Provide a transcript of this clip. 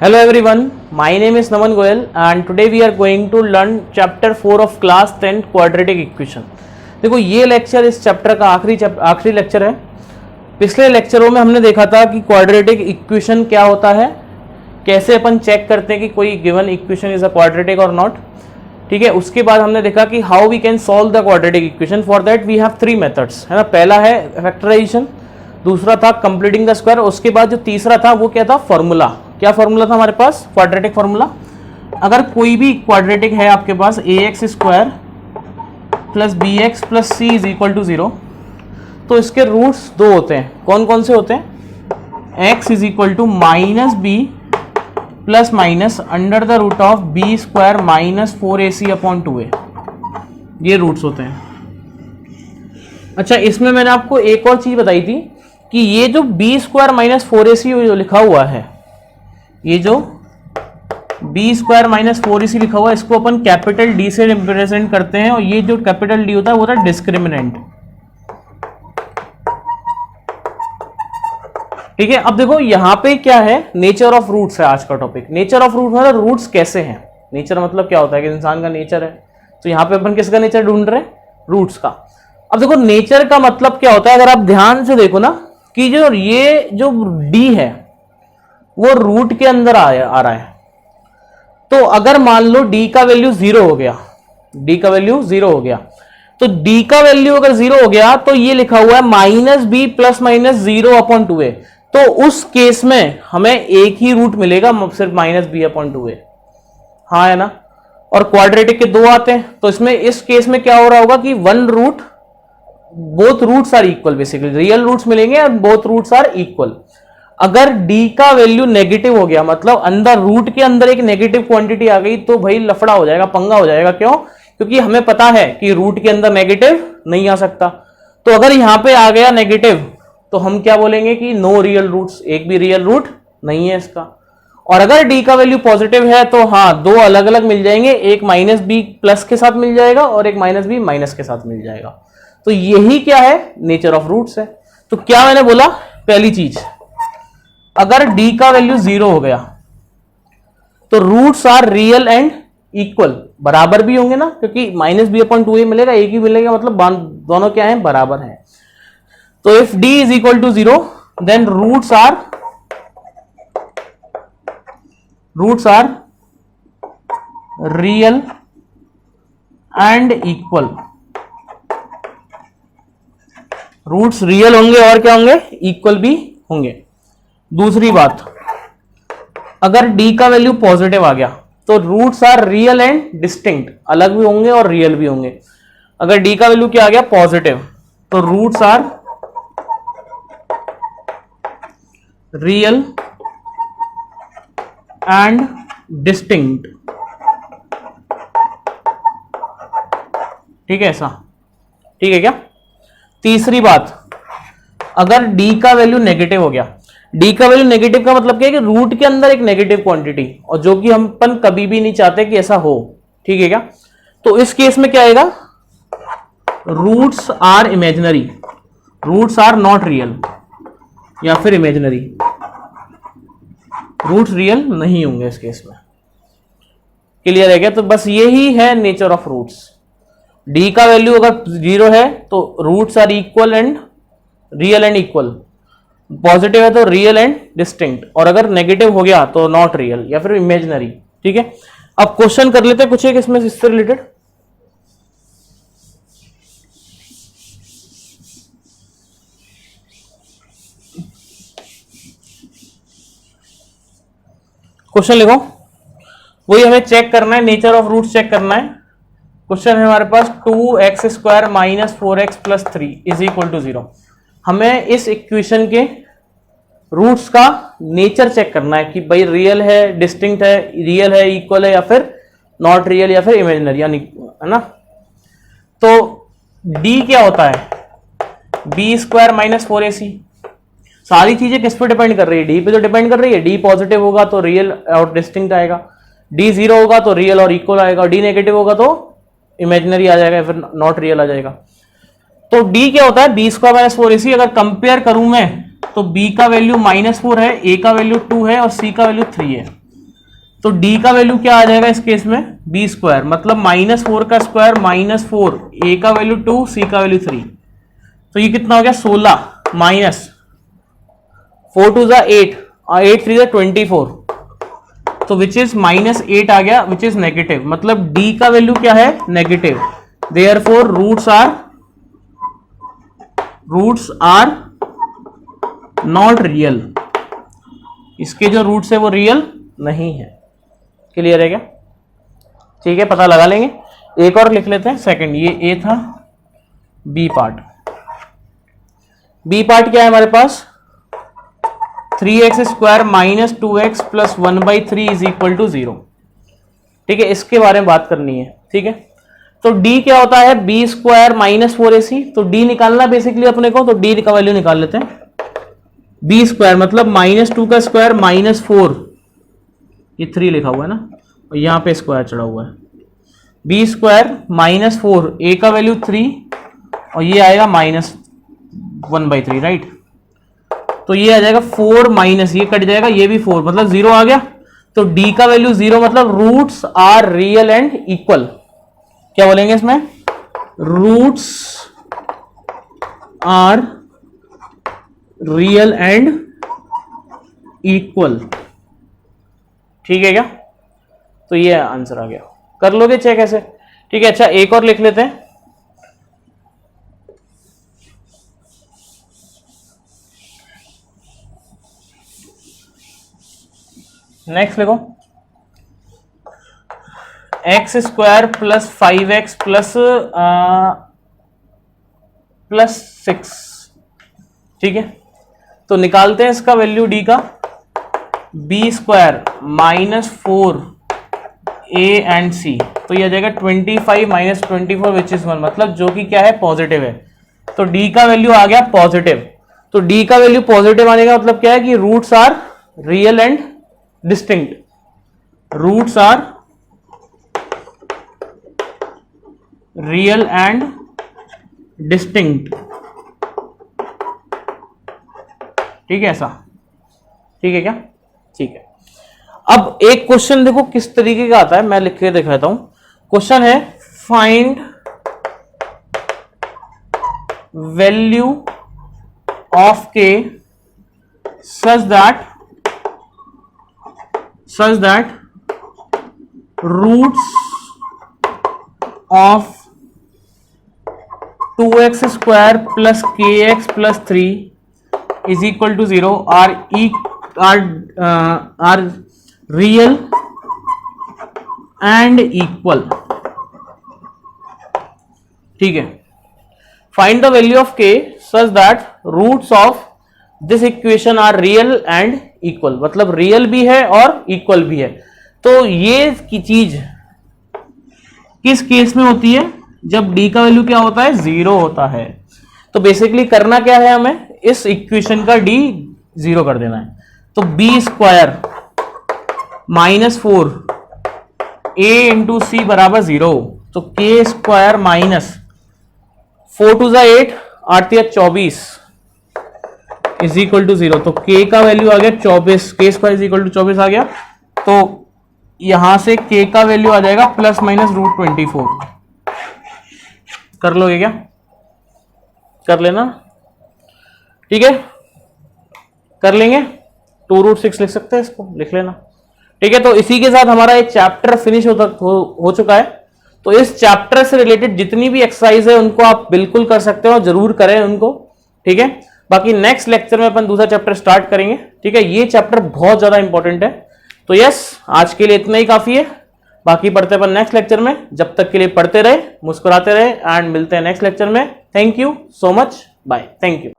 Hello everyone, my name is Naman Goyal and today we are going to learn chapter 4 of class 10 quadratic equation। देखो ये lecture इस chapter का आखिरी lecture है। पिछले लेक्चरों में हमने देखा था कि क्वाड्रेटिक इक्वेशन क्या होता है, कैसे अपन चेक करते हैं कि कोई given equation is a quadratic और नॉट। ठीक है, उसके बाद हमने देखा कि how we can solve the quadratic equation. For that we have 3 methods, है ना। पहला है फैक्टराइजेशन, दूसरा था कंप्लीटिंग द स्क्वायर, उसके बाद जो तीसरा था वो क्या था, फॉर्मूला। क्या फॉर्मूला था हमारे पास, क्वाड्रेटिक फॉर्मूला। अगर कोई भी क्वाड्रेटिक है आपके पास ax square plus B x plus C is equal to 0, तो इसके रूट्स दो होते हैं। कौन कौन से होते हैं, x is equal to minus B plus minus under the root of B square minus 4ac upon 2a, ये रूट्स होते हैं। अच्छा, इसमें मैंने आपको एक और चीज बताई थी कि ये जो बी स्क्वायर माइनस 4ac जो लिखा हुआ है, ये जो बी स्क्वायर माइनस 4ac लिखा हुआ है, इसको अपन कैपिटल डी से रिप्रेजेंट करते हैं, और ये जो कैपिटल डी होता है वो होता है डिस्क्रिमिनेंट। ठीक है, अब देखो यहाँ पे क्या है, नेचर ऑफ रूट्स है आज का टॉपिक। नेचर ऑफ रूट मतलब रूट्स कैसे हैं। नेचर मतलब क्या होता है कि इंसान का नेचर है, तो यहाँ पे अपन किसका नेचर ढूंढ रहे हैं, रूट्स का। अब देखो नेचर का मतलब क्या होता है, अगर आप ध्यान से देखो ना कि जो ये जो डी है वो रूट के अंदर आ रहा है। तो अगर मान लो डी का वैल्यू 0 हो गया, डी का वैल्यू 0 हो गया, तो डी का वैल्यू अगर 0 हो गया तो ये लिखा हुआ है minus B plus minus 0 upon 2a, तो उस केस में हमें एक ही रूट मिलेगा, सिर्फ माइनस बी अपॉन 2a। हाँ है ना। और क्वाड्रेटिक के दो आते हैं, तो इसमें इस केस में क्या हो रहा होगा कि one root, both roots are equal, basically real roots मिलेंगे और बोथ रूट्स आर इक्वल। अगर d का वैल्यू नेगेटिव हो गया, मतलब अंदर रूट के अंदर एक नेगेटिव क्वांटिटी आ गई, तो भाई लफड़ा हो जाएगा, पंगा हो जाएगा। क्यों? क्योंकि हमें पता है कि रूट के अंदर नेगेटिव नहीं आ सकता। तो अगर यहां पे आ गया नेगेटिव, तो हम क्या बोलेंगे कि नो रियल रूट्स, एक भी रियल रूट नहीं है इसका। और अगर d का वैल्यू पॉजिटिव है तो हाँ, दो अलग अलग मिल जाएंगे, एक माइनस बी प्लस के साथ मिल जाएगा और एक माइनस बी माइनस के साथ मिल जाएगा। तो यही क्या है, नेचर ऑफ रूट्स है। तो क्या मैंने बोला, पहली चीज, अगर d का वैल्यू 0 हो गया तो roots are real and equal, बराबर भी होंगे ना, क्योंकि माइनस बी अपॉन 2a मिलेगा, एक ही मिलेगा, मतलब दोनों क्या है, बराबर है। तो if d is equal to 0 then roots are real and equal. Roots real होंगे और क्या होंगे, इक्वल भी होंगे। दूसरी बात, अगर d का वैल्यू पॉजिटिव आ गया तो roots are real and distinct, अलग भी होंगे और रियल भी होंगे। अगर d का वैल्यू क्या आ गया, पॉजिटिव, तो roots are real and distinct. ठीक है, ऐसा ठीक है क्या। तीसरी बात, अगर d का वैल्यू नेगेटिव हो गया, d का वैल्यू नेगेटिव का मतलब क्या है कि रूट के अंदर एक नेगेटिव क्वांटिटी, और जो कि हम अपन कभी भी नहीं चाहते कि ऐसा हो। ठीक है क्या। तो इस केस में क्या आएगा, roots are imaginary, roots are not real, या फिर इमेजिनरी, रूट्स रियल नहीं होंगे इस केस में। क्लियर है क्या। तो बस यही है नेचर ऑफ रूट्स। d का वैल्यू अगर 0 है तो roots are equal and real and equal, positive है तो रियल एंड डिस्टिंक्ट, और अगर नेगेटिव हो गया तो नॉट रियल या फिर इमेजिनरी। ठीक है, अब क्वेश्चन कर लेते हैं कुछ एक इसमें इससे रिलेटेड। क्वेश्चन लिखो, वही हमें चेक करना है, नेचर ऑफ रूट्स चेक करना है। क्वेश्चन है हमारे पास 2x square minus 4x plus 3 is equal to 0। हमें इस इक्वेशन के रूट्स का नेचर चेक करना है कि भाई रियल है, डिस्टिंक्ट है, रियल है, इक्वल है, या फिर नॉट रियल, या फिर इमेजिनरी, यानी, है ना। तो d क्या होता है, बी स्क्वायर माइनस 4ac। सारी चीजें किस पे डिपेंड कर रही है, d पे तो डिपेंड कर रही है। d पॉजिटिव होगा तो रियल और डिस्टिंक्ट आएगा, d 0 होगा तो रियल और इक्वल आएगा, d नेगेटिव होगा तो इमेजिनरी आ जाएगा या फिर नॉट रियल आ जाएगा। तो d क्या होता है, बी स्क्वायर माइनस 4ac। अगर कंपेयर करूं मैं तो b का वैल्यू -4 है, a का वैल्यू 2 है और c का वैल्यू 3 है। तो d का वैल्यू क्या आ जाएगा इस केस में, b स्क्वायर, मतलब -4 का स्क्वायर -4, a का वैल्यू 2, c का वैल्यू 3, तो ये कितना हो गया 16 माइनस 4 2 जा 8, 8 3 जा 24, तो विच इज -8 आ गया, विच इज नेगेटिव, मतलब d का वैल्यू क्या है, negative, therefore roots are not real, इसके जो रूट्स है वो रियल नहीं है। क्लियर है क्या? ठीक है, पता लगा लेंगे। एक और लिख लेते हैं सेकंड, ये ए था, बी पार्ट क्या है हमारे पास, 3x square minus 2x plus 1/3 is equal to 0। ठीक है, इसके बारे में बात करनी है। ठीक है, तो d क्या होता है, b स्क्वायर माइनस 4ac, तो d निकालना बेसिकली अपने को, तो d का वैल्यू निकाल लेते हैं। b स्क्वायर मतलब -2 का स्क्वायर -4, ये 3 लिखा हुआ है ना, और यहां पे स्क्वायर चढ़ा हुआ है, b स्क्वायर -4, a का वैल्यू 3, और ये आएगा -1/3, राइट। तो ये आ जाएगा 4 माइनस, ये कट जाएगा, ये भी 4, मतलब 0 आ गया। तो d का वैल्यू 0, मतलब roots are real and equal. क्या बोलेंगे इसमें, roots are real and equal. ठीक है क्या? तो ये आंसर आ गया, कर लोगे चेक ऐसे? ठीक है, अच्छा एक और लिख लेते हैं। नेक्स्ट लिखो, x square plus 5x plus 6। ठीक है, तो निकालते हैं इसका वैल्यू d का, b square -4 a and c, तो यह आ जाएगा 25 माइनस 24 विच इज 1, मतलब जो कि क्या है, पॉजिटिव है। तो d का वैल्यू आ गया पॉजिटिव। तो d का वैल्यू पॉजिटिव आने का मतलब क्या है कि roots are real and distinct, roots are real and distinct. ठीक है, ऐसा ठीक है क्या? ठीक है, अब एक क्वेश्चन देखो किस तरीके का आता है, मैं लिख के दिखाता हूं। क्वेश्चन है, find value of k such that roots of 2x square plus kx plus 3 is equal to 0 are real and equal। ठीक है, find the value of k such that roots of this equation are real and equal, मतलब real भी है और equal भी है। तो ये की चीज किस केस में होती है, जब d का वैल्यू क्या होता है, 0 होता है। तो बेसिकली करना क्या है, हमें इस इक्वेशन का d 0 कर देना है। तो b square -4 a into C बराबर 0, तो k square minus 4 2 8, 8 24 is equal to 0। तो k का वैल्यू आ गया 24, k square is equal to 24 आ गया। तो यहां से k का वैल्यू आ जाएगा +-√24। कर लोगे क्या? कर लेना, ठीक है, कर लेंगे। 2√6 लिख सकते हैं, इसको लिख लेना। ठीक है, तो इसी के साथ हमारा एक चैप्टर फिनिश हो चुका है। तो इस चैप्टर से रिलेटेड जितनी भी एक्सरसाइज है उनको आप बिल्कुल कर सकते हो, जरूर करें उनको। ठीक है, बाकी नेक्स्ट लेक्चर में अपन दूसरा चैप्टर स्टार्ट करेंगे। ठीक है, ये चैप्टर बहुत ज्यादा इंपॉर्टेंट है। तो यस, आज के लिए इतना ही काफी है, बाकी पढ़ते अपन नेक्स्ट लेक्चर में। जब तक के लिए पढ़ते रहे, मुस्कुराते रहे, एंड मिलते हैं नेक्स्ट लेक्चर में। Thank you so much, bye, thank you.